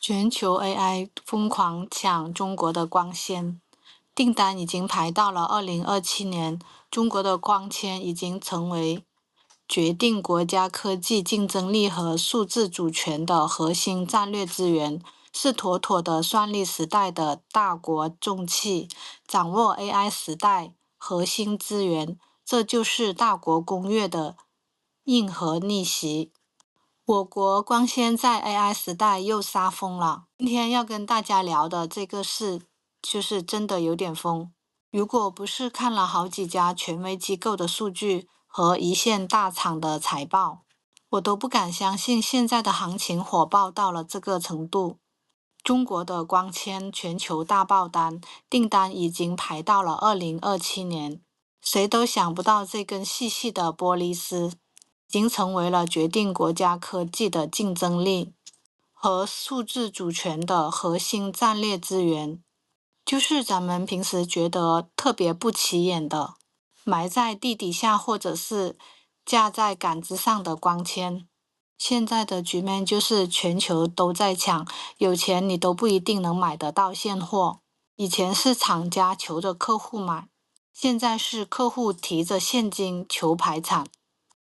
全球 AI 疯狂抢中国的光纤，订单已经排到了2027年。中国的光纤已经成为决定国家科技竞争力和数字主权的核心战略资源，是妥妥的算力时代的大国重器。掌握 AI 时代核心资源，这就是大国攻略的硬核逆袭。我国光纤在 AI 时代又杀疯了。今天要跟大家聊的这个事，就是真的有点疯。如果不是看了好几家权威机构的数据和一线大厂的财报，我都不敢相信现在的行情火爆到了这个程度。中国的光纤全球大爆单，订单已经排到了2027年。谁都想不到这根细细的玻璃丝，已经成为了决定国家科技的竞争力和数字主权的核心战略资源。就是咱们平时觉得特别不起眼的，埋在地底下或者是架在杆子上的光纤。现在的局面就是全球都在抢，有钱你都不一定能买得到现货。以前是厂家求着客户买，现在是客户提着现金求排产。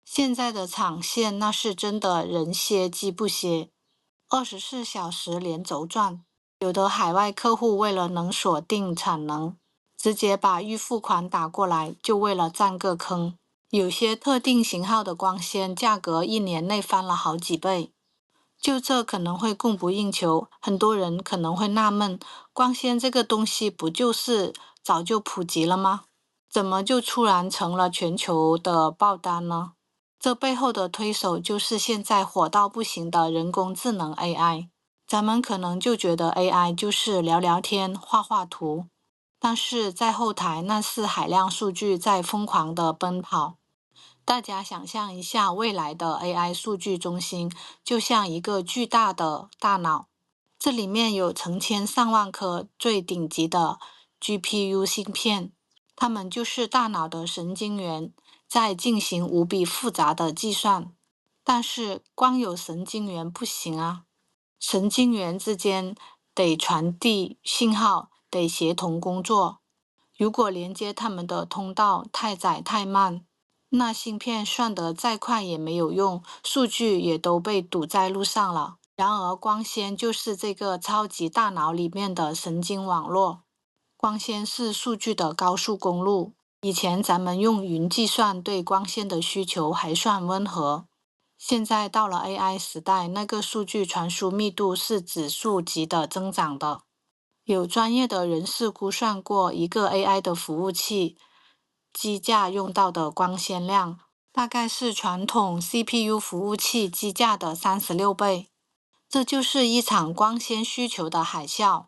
现在的产线那是真的人歇机不歇，24小时连轴转。有的海外客户为了能锁定产能，直接把预付款打过来，就为了占个坑。有些特定型号的光纤价格1年内翻了好几倍，就这可能会供不应求。很多人可能会纳闷，光纤这个东西不就是早就普及了吗？怎么就突然成了全球的爆单呢？这背后的推手就是现在火到不行的人工智能 AI。咱们可能就觉得 AI 就是聊聊天、画画图，但是在后台那是海量数据在疯狂的奔跑。大家想象一下，未来的 AI 数据中心就像一个巨大的大脑，这里面有成千上万颗最顶级的 GPU 芯片，它们就是大脑的神经元，在进行无比复杂的计算。但是光有神经元不行啊，神经元之间得传递信号，得协同工作。如果连接它们的通道太窄太慢，那芯片算得再快也没有用，数据也都被堵在路上了。然而光纤就是这个超级大脑里面的神经网络，光纤是数据的高速公路。以前咱们用云计算对光纤的需求还算温和，现在到了 AI 时代，那个数据传输密度是指数级的增长的。有专业的人士估算过，一个 AI 的服务器机架用到的光纤量，大概是传统 CPU 服务器机架的36倍。这就是一场光纤需求的海啸。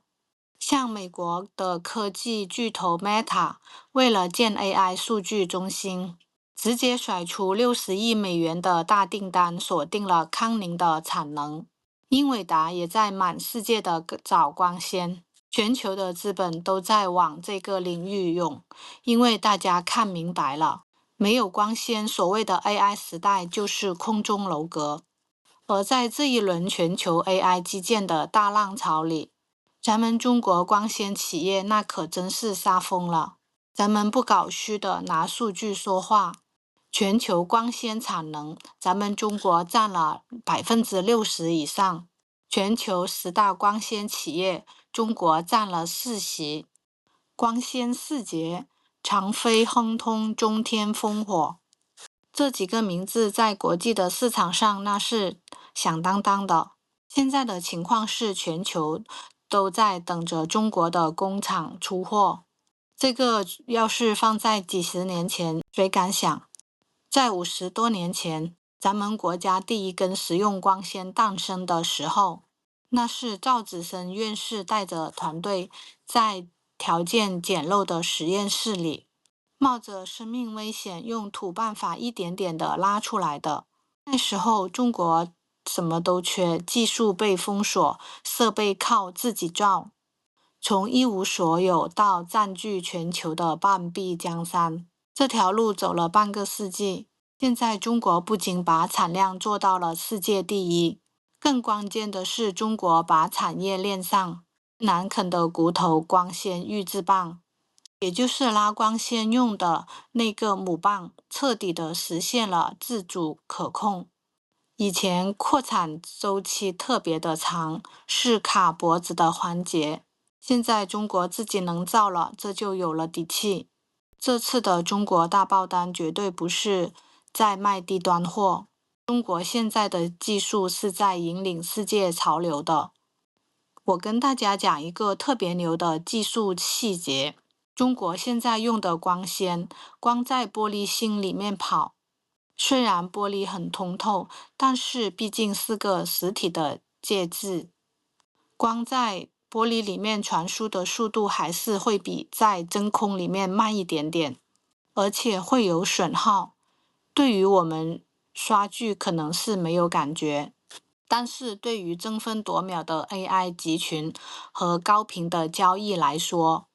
像美国的科技巨头 Meta， 为了建 AI 数据中心，直接甩出$60亿的大订单，锁定了康宁的产能。英伟达也在满世界的找光纤，全球的资本都在往这个领域涌，因为大家看明白了，没有光纤，所谓的 AI 时代就是空中楼阁。而在这一轮全球 AI 基建的大浪潮里，咱们中国光纤企业那可真是杀疯了。咱们不搞虚的，拿数据说话。全球光纤产能，咱们中国占了60%以上。全球10大光纤企业，中国占了4席。光纤4杰，长飞亨通，中天烽火。这几个名字在国际的市场上那是响当当的。现在的情况是，全球都在等着中国的工厂出货。这个要是放在几十年前，谁敢想？在50多年前，咱们国家第一根实用光纤诞生的时候，那是赵子升院士带着团队在条件简陋的实验室里，冒着生命危险，用土办法一点点的拉出来的。那时候中国什么都缺，技术被封锁，设备靠自己造。从一无所有到占据全球的半壁江山，这条路走了半个世纪。现在中国不仅把产量做到了世界第一，更关键的是，中国把产业链上难啃的骨头光纤预制棒，也就是拉光纤用的那个母棒，彻底的实现了自主可控。以前扩产周期特别的长，是卡脖子的环节。现在中国自己能造了，这就有了底气。这次的中国大爆单绝对不是在卖低端货，中国现在的技术是在引领世界潮流的。我跟大家讲一个特别牛的技术细节，中国现在用的光纤，光在玻璃芯里面跑。虽然玻璃很通透，但是毕竟是个实体的介质，光在玻璃里面传输的速度还是会比在真空里面慢一点点，而且会有损耗。对于我们刷剧可能是没有感觉，但是对于争分夺秒的 AI 集群和高频的交易来说，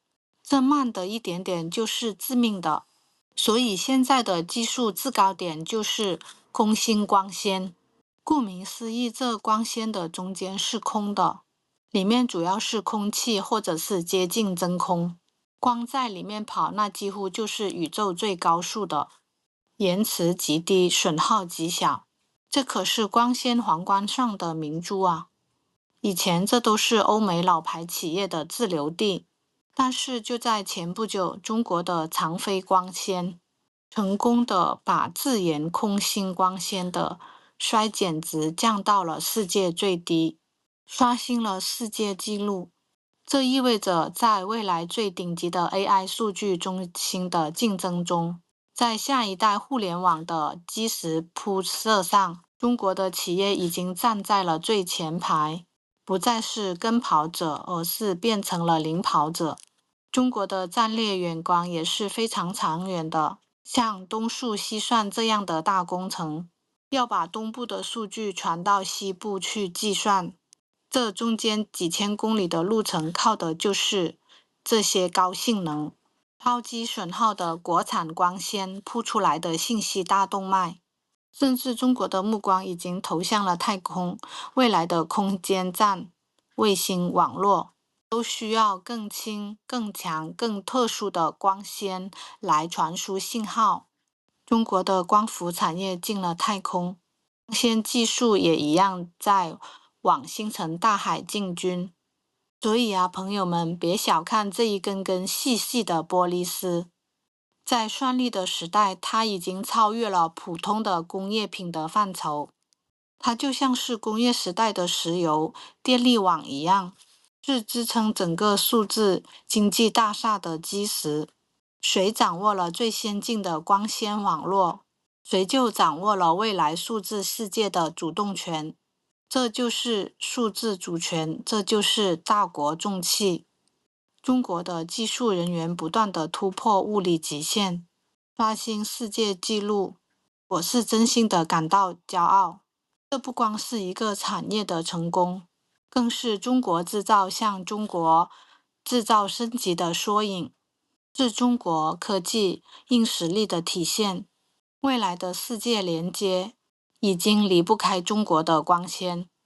这慢的一点点就是致命的。所以现在的技术制高点就是空心光纤。顾名思义，这光纤的中间是空的，里面主要是空气或者是接近真空。光在里面跑，那几乎就是宇宙最高速的，延迟极低，损耗极小。这可是光纤皇冠上的明珠啊！以前这都是欧美老牌企业的自留地。但是就在前不久，中国的长飞光纤成功的把自研空心光纤的衰减值降到了世界最低，刷新了世界纪录。这意味着在未来最顶级的 AI 数据中心的竞争中，在下一代互联网的基石铺设上，中国的企业已经站在了最前排，不再是跟跑者，而是变成了领跑者。中国的战略眼光也是非常长远的，像东数西算这样的大工程，要把东部的数据传到西部去计算，这中间几千公里的路程靠的就是这些高性能、超级损耗的国产光纤铺出来的信息大动脉。甚至中国的目光已经投向了太空，未来的空间站、卫星网络都需要更轻、更强、更特殊的光纤来传输信号。中国的光伏产业进了太空，光纤技术也一样在往星辰大海进军。所以啊，朋友们，别小看这一根根细细的玻璃丝，在算力的时代，它已经超越了普通的工业品的范畴。它就像是工业时代的石油、电力网一样，是支撑整个数字经济大厦的基石。谁掌握了最先进的光纤网络，谁就掌握了未来数字世界的主动权。这就是数字主权，这就是大国重器。中国的技术人员不断地突破物理极限，刷新世界纪录，我是真心的感到骄傲。这不光是一个产业的成功，更是中国制造向中国制造升级的缩影，是中国科技硬实力的体现。未来的世界连接已经离不开中国的光纤。